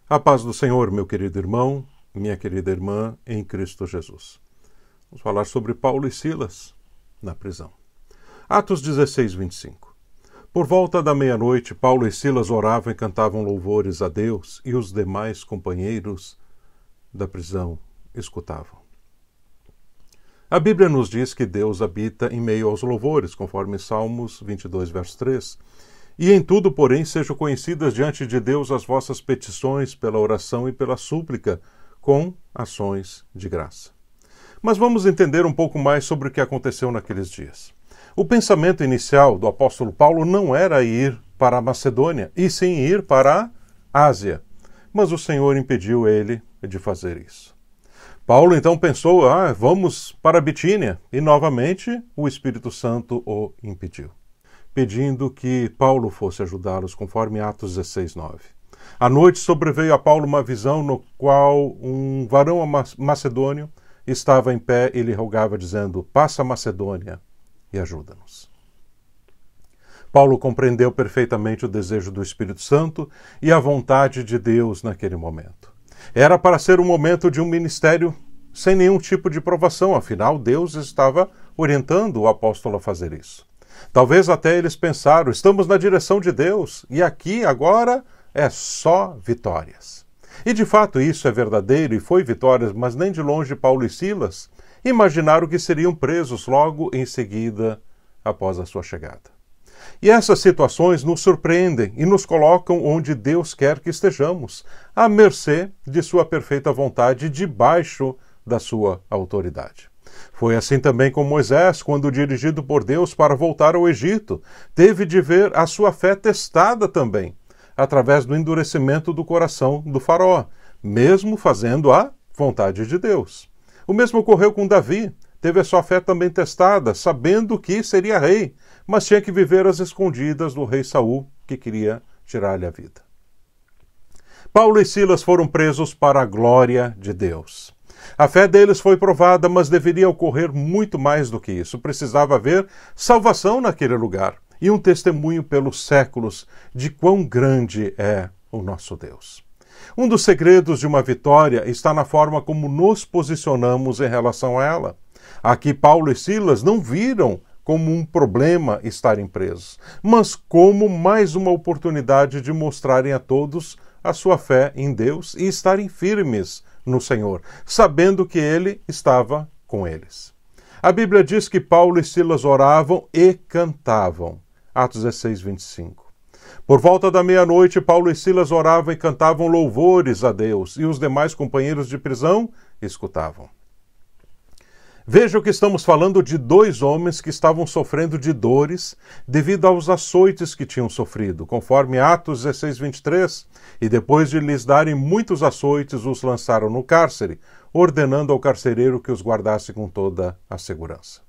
A paz do Senhor, meu querido irmão, minha querida irmã, em Cristo Jesus. Vamos falar sobre Paulo e Silas na prisão. Atos 16, 25. Por volta da meia-noite, Paulo e Silas oravam e cantavam louvores a Deus, e os demais companheiros da prisão escutavam. A Bíblia nos diz que Deus habita em meio aos louvores, conforme Salmos 22, verso 3. E em tudo, porém, sejam conhecidas diante de Deus as vossas petições pela oração e pela súplica, com ações de graça. Mas vamos entender um pouco mais sobre o que aconteceu naqueles dias. O pensamento inicial do apóstolo Paulo não era ir para a Macedônia, e sim ir para a Ásia. Mas o Senhor impediu ele de fazer isso. Paulo então pensou, vamos para a Bitínia, e novamente o Espírito Santo o impediu, pedindo que Paulo fosse ajudá-los, conforme Atos 16, 9. À noite sobreveio a Paulo uma visão no qual um varão macedônio estava em pé e lhe rogava, dizendo, passa a Macedônia e ajuda-nos. Paulo compreendeu perfeitamente o desejo do Espírito Santo e a vontade de Deus naquele momento. Era para ser um momento de um ministério sem nenhum tipo de provação, afinal Deus estava orientando o apóstolo a fazer isso. Talvez até eles pensaram, estamos na direção de Deus e aqui agora é só vitórias. E de fato isso é verdadeiro e foi vitórias, mas nem de longe Paulo e Silas imaginaram que seriam presos logo em seguida após a sua chegada. E essas situações nos surpreendem e nos colocam onde Deus quer que estejamos, à mercê de sua perfeita vontade, debaixo da sua autoridade. Foi assim também com Moisés, quando dirigido por Deus para voltar ao Egito, teve de ver a sua fé testada também, através do endurecimento do coração do faraó, mesmo fazendo a vontade de Deus. O mesmo ocorreu com Davi, teve a sua fé também testada, sabendo que seria rei, mas tinha que viver às escondidas do rei Saul, que queria tirar-lhe a vida. Paulo e Silas foram presos para a glória de Deus. A fé deles foi provada, mas deveria ocorrer muito mais do que isso. Precisava haver salvação naquele lugar e um testemunho pelos séculos de quão grande é o nosso Deus. Um dos segredos de uma vitória está na forma como nos posicionamos em relação a ela. Aqui Paulo e Silas não viram como um problema estarem presos, mas como mais uma oportunidade de mostrarem a todos a sua fé em Deus e estarem firmes no Senhor, sabendo que Ele estava com eles. A Bíblia diz que Paulo e Silas oravam e cantavam. Atos 16, 25. Por volta da meia-noite, Paulo e Silas oravam e cantavam louvores a Deus, e os demais companheiros de prisão escutavam. Veja que estamos falando de dois homens que estavam sofrendo de dores devido aos açoites que tinham sofrido, conforme Atos 16, 23, e depois de lhes darem muitos açoites, os lançaram no cárcere, ordenando ao carcereiro que os guardasse com toda a segurança.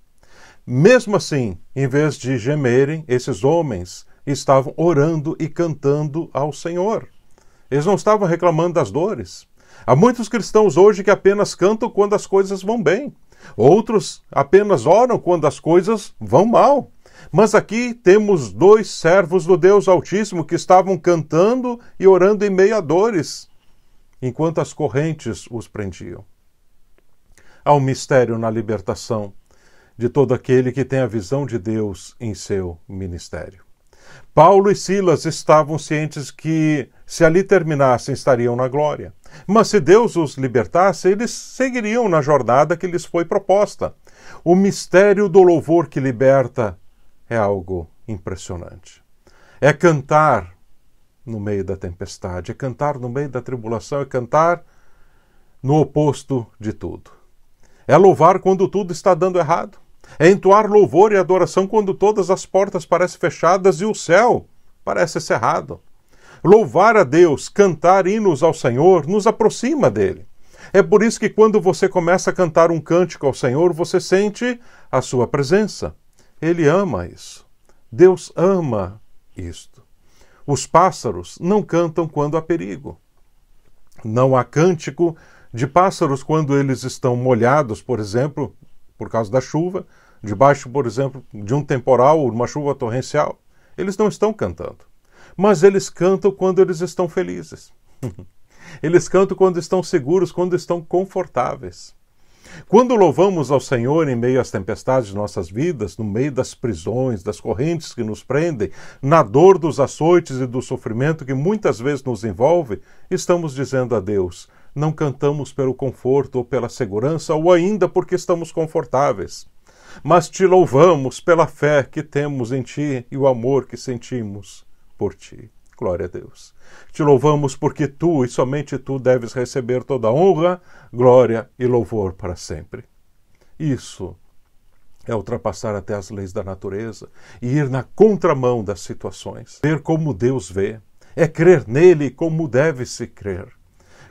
Mesmo assim, em vez de gemerem, esses homens estavam orando e cantando ao Senhor. Eles não estavam reclamando das dores. Há muitos cristãos hoje que apenas cantam quando as coisas vão bem. Outros apenas oram quando as coisas vão mal. Mas aqui temos dois servos do Deus Altíssimo que estavam cantando e orando em meio a dores, enquanto as correntes os prendiam. Há um mistério na libertação de todo aquele que tem a visão de Deus em seu ministério. Paulo e Silas estavam cientes que, se ali terminassem, estariam na glória. Mas se Deus os libertasse, eles seguiriam na jornada que lhes foi proposta. O mistério do louvor que liberta é algo impressionante. É cantar no meio da tempestade, é cantar no meio da tribulação, é cantar no oposto de tudo. É louvar quando tudo está dando errado. É entoar louvor e adoração quando todas as portas parecem fechadas e o céu parece cerrado. Louvar a Deus, cantar hinos ao Senhor, nos aproxima dele. É por isso que quando você começa a cantar um cântico ao Senhor, você sente a sua presença. Ele ama isso. Deus ama isto. Os pássaros não cantam quando há perigo. Não há cântico de pássaros quando eles estão molhados, por exemplo, por causa da chuva, debaixo, por exemplo, de um temporal ou uma chuva torrencial. Eles não estão cantando. Mas eles cantam quando eles estão felizes. Eles cantam quando estão seguros, quando estão confortáveis. Quando louvamos ao Senhor em meio às tempestades de nossas vidas, no meio das prisões, das correntes que nos prendem, na dor dos açoites e do sofrimento que muitas vezes nos envolve, estamos dizendo a Deus: não cantamos pelo conforto ou pela segurança, ou ainda porque estamos confortáveis, mas te louvamos pela fé que temos em Ti e o amor que sentimos por Ti. Glória a Deus. Te louvamos porque Tu e somente Tu deves receber toda a honra, glória e louvor para sempre. Isso é ultrapassar até as leis da natureza e ir na contramão das situações. Ver como Deus vê. É crer nele como deve-se crer.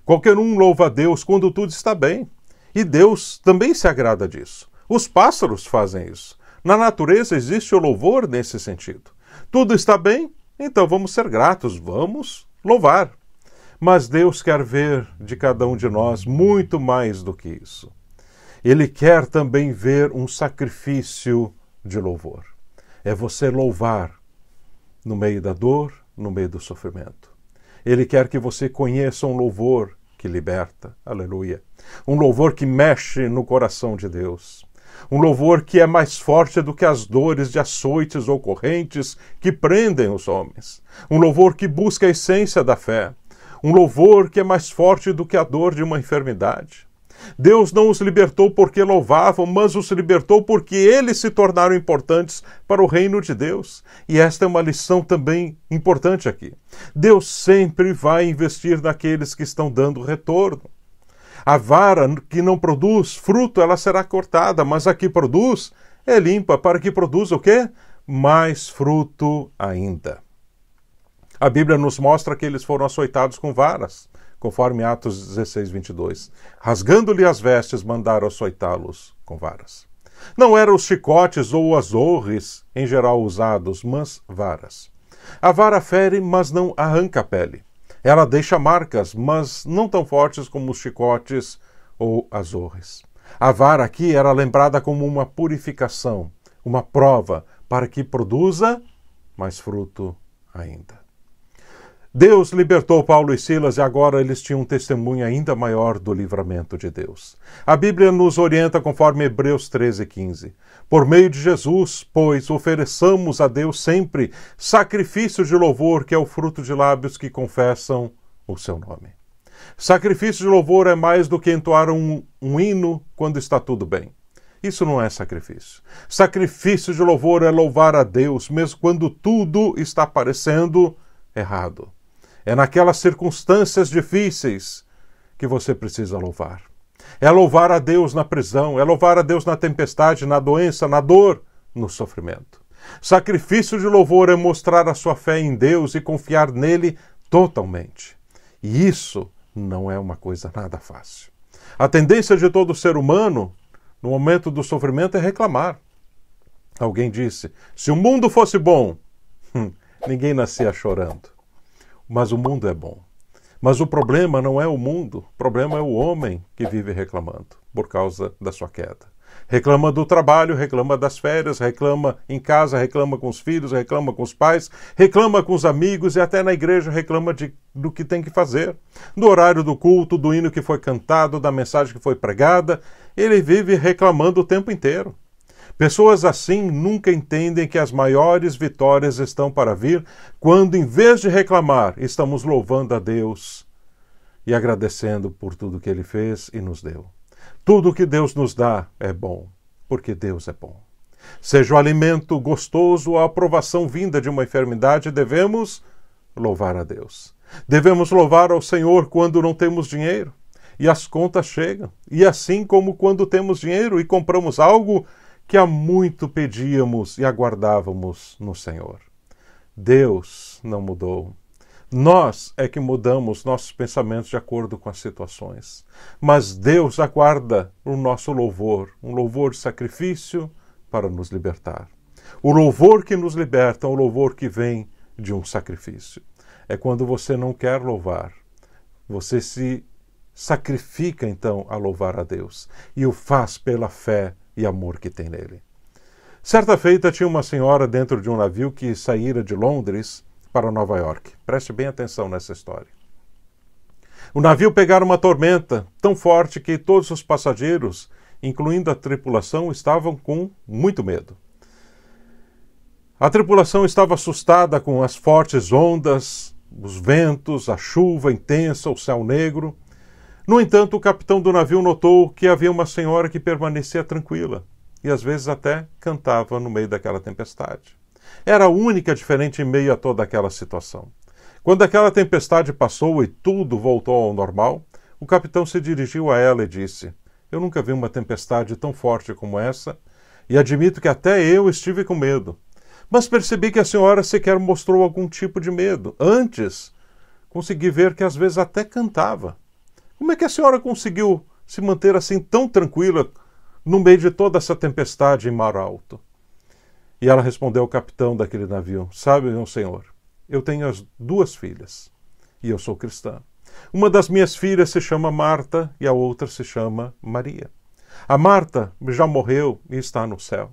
Qualquer um louva a Deus quando tudo está bem. E Deus também se agrada disso. Os pássaros fazem isso. Na natureza existe o louvor nesse sentido. Tudo está bem? Então vamos ser gratos, vamos louvar. Mas Deus quer ver de cada um de nós muito mais do que isso. Ele quer também ver um sacrifício de louvor. É você louvar no meio da dor, no meio do sofrimento. Ele quer que você conheça um louvor que liberta, aleluia. Um louvor que mexe no coração de Deus. Um louvor que é mais forte do que as dores de açoites ou correntes que prendem os homens. Um louvor que busca a essência da fé. Um louvor que é mais forte do que a dor de uma enfermidade. Deus não os libertou porque louvavam, mas os libertou porque eles se tornaram importantes para o reino de Deus. E esta é uma lição também importante aqui. Deus sempre vai investir naqueles que estão dando retorno. A vara que não produz fruto, ela será cortada, mas a que produz é limpa para que produza o quê? Mais fruto ainda. A Bíblia nos mostra que eles foram açoitados com varas, conforme Atos 16, 22. Rasgando-lhe as vestes, mandaram açoitá-los com varas. Não eram os chicotes ou as horres, em geral usados, mas varas. A vara fere, mas não arranca a pele. Ela deixa marcas, mas não tão fortes como os chicotes ou as horres. A vara aqui era lembrada como uma purificação, uma prova para que produza mais fruto ainda. Deus libertou Paulo e Silas e agora eles tinham um testemunho ainda maior do livramento de Deus. A Bíblia nos orienta conforme Hebreus 13:15. Por meio de Jesus, pois, ofereçamos a Deus sempre sacrifício de louvor, que é o fruto de lábios que confessam o seu nome. Sacrifício de louvor é mais do que entoar um hino quando está tudo bem. Isso não é sacrifício. Sacrifício de louvor é louvar a Deus, mesmo quando tudo está parecendo errado. É naquelas circunstâncias difíceis que você precisa louvar. É louvar a Deus na prisão, é louvar a Deus na tempestade, na doença, na dor, no sofrimento. Sacrifício de louvor é mostrar a sua fé em Deus e confiar nele totalmente. E isso não é uma coisa nada fácil. A tendência de todo ser humano, no momento do sofrimento, é reclamar. Alguém disse, se o mundo fosse bom, ninguém nascia chorando. Mas o mundo é bom. Mas o problema não é o mundo, o problema é o homem que vive reclamando por causa da sua queda. Reclama do trabalho, reclama das férias, reclama em casa, reclama com os filhos, reclama com os pais, reclama com os amigos e até na igreja reclama do que tem que fazer. Do horário do culto, do hino que foi cantado, da mensagem que foi pregada, ele vive reclamando o tempo inteiro. Pessoas assim nunca entendem que as maiores vitórias estão para vir quando, em vez de reclamar, estamos louvando a Deus e agradecendo por tudo que Ele fez e nos deu. Tudo que Deus nos dá é bom, porque Deus é bom. Seja o alimento gostoso ou a aprovação vinda de uma enfermidade, devemos louvar a Deus. Devemos louvar ao Senhor quando não temos dinheiro e as contas chegam. E assim como quando temos dinheiro e compramos algo que há muito pedíamos e aguardávamos no Senhor. Deus não mudou. Nós é que mudamos nossos pensamentos de acordo com as situações. Mas Deus aguarda o nosso louvor, um louvor de sacrifício para nos libertar. O louvor que nos liberta é um louvor que vem de um sacrifício. É quando você não quer louvar. Você se sacrifica então a louvar a Deus e o faz pela fé e amor que tem nele. Certa feita tinha uma senhora dentro de um navio que saíra de Londres para Nova York. Preste bem atenção nessa história. O navio pegara uma tormenta tão forte que todos os passageiros, incluindo a tripulação, estavam com muito medo. A tripulação estava assustada com as fortes ondas, os ventos, a chuva intensa, o céu negro. No entanto, o capitão do navio notou que havia uma senhora que permanecia tranquila e às vezes até cantava no meio daquela tempestade. Era a única diferente em meio a toda aquela situação. Quando aquela tempestade passou e tudo voltou ao normal, o capitão se dirigiu a ela e disse: "Eu nunca vi uma tempestade tão forte como essa e admito que até eu estive com medo. Mas percebi que a senhora sequer mostrou algum tipo de medo. Antes, consegui ver que às vezes até cantava. Como é que a senhora conseguiu se manter assim tão tranquila no meio de toda essa tempestade em mar alto?" E ela respondeu ao capitão daquele navio: "Sabe, meu senhor, eu tenho as 2 filhas e eu sou cristã. Uma das minhas filhas se chama Marta e a outra se chama Maria. A Marta já morreu e está no céu.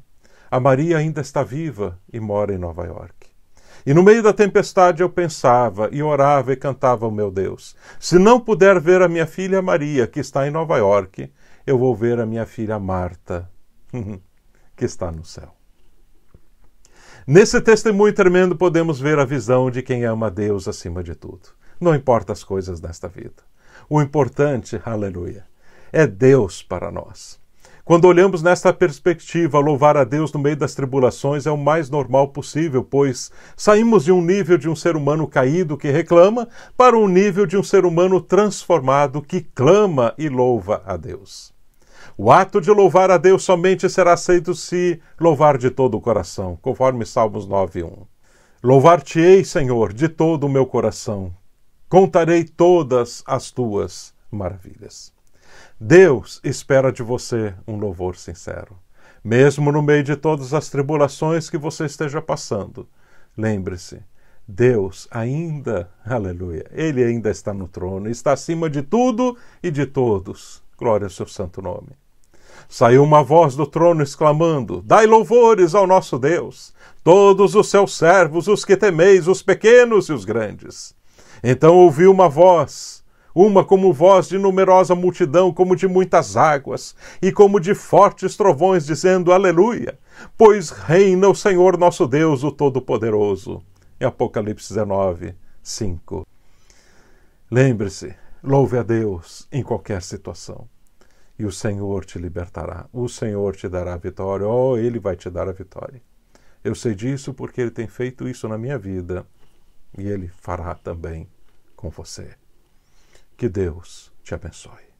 A Maria ainda está viva e mora em Nova York. E no meio da tempestade eu pensava e orava e cantava ao meu Deus: se não puder ver a minha filha Maria, que está em Nova York, eu vou ver a minha filha Marta, que está no céu." Nesse testemunho tremendo podemos ver a visão de quem ama a Deus acima de tudo. Não importa as coisas desta vida. O importante, aleluia, é Deus para nós. Quando olhamos nesta perspectiva, louvar a Deus no meio das tribulações é o mais normal possível, pois saímos de um nível de um ser humano caído que reclama para um nível de um ser humano transformado que clama e louva a Deus. O ato de louvar a Deus somente será aceito se louvar de todo o coração, conforme Salmos 9:1. Louvar-te-ei, Senhor, de todo o meu coração. Contarei todas as tuas maravilhas. Deus espera de você um louvor sincero. Mesmo no meio de todas as tribulações que você esteja passando, lembre-se, Deus ainda, aleluia, Ele ainda está no trono, está acima de tudo e de todos. Glória ao seu santo nome. Saiu uma voz do trono exclamando: dai louvores ao nosso Deus, todos os seus servos, os que temeis, os pequenos e os grandes. Então ouvi uma voz, uma como voz de numerosa multidão, como de muitas águas, e como de fortes trovões, dizendo: aleluia, pois reina o Senhor nosso Deus, o Todo-Poderoso. Em Apocalipse 19:5. Lembre-se, louve a Deus em qualquer situação. E o Senhor te libertará, o Senhor te dará a vitória, Ele vai te dar a vitória. Eu sei disso porque Ele tem feito isso na minha vida e Ele fará também com você. Que Deus te abençoe.